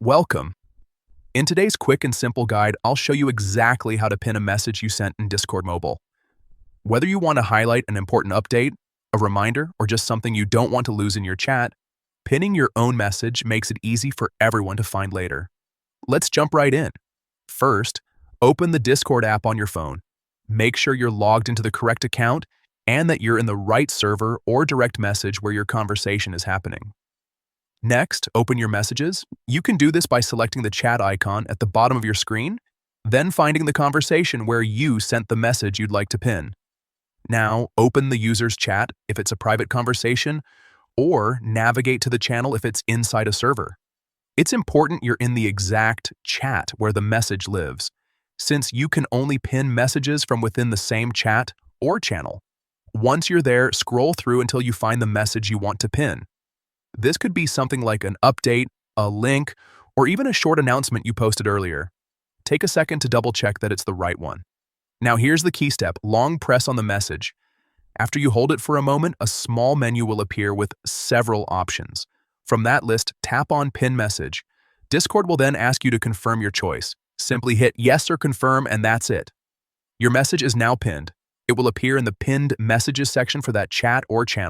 Welcome. In today's quick and simple guide, I'll show you exactly how to pin a message you sent in Discord Mobile. Whether you want to highlight an important update, a reminder, or just something you don't want to lose in your chat, pinning your own message makes it easy for everyone to find later. Let's jump right in. First, open the Discord app on your phone. Make sure you're logged into the correct account and that you're in the right server or direct message where your conversation is happening. Next, open your messages. You can do this by selecting the chat icon at the bottom of your screen, then finding the conversation where you sent the message you'd like to pin. Now, open the user's chat if it's a private conversation, or navigate to the channel if it's inside a server. It's important you're in the exact chat where the message lives, since you can only pin messages from within the same chat or channel. Once you're there, scroll through until you find the message you want to pin. This could be something like an update, a link, or even a short announcement you posted earlier. Take a second to double-check that it's the right one. Now here's the key step: long press on the message. After you hold it for a moment, a small menu will appear with several options. From that list, tap on Pin Message. Discord will then ask you to confirm your choice. Simply hit Yes or Confirm, and that's it. Your message is now pinned. It will appear in the Pinned Messages section for that chat or channel.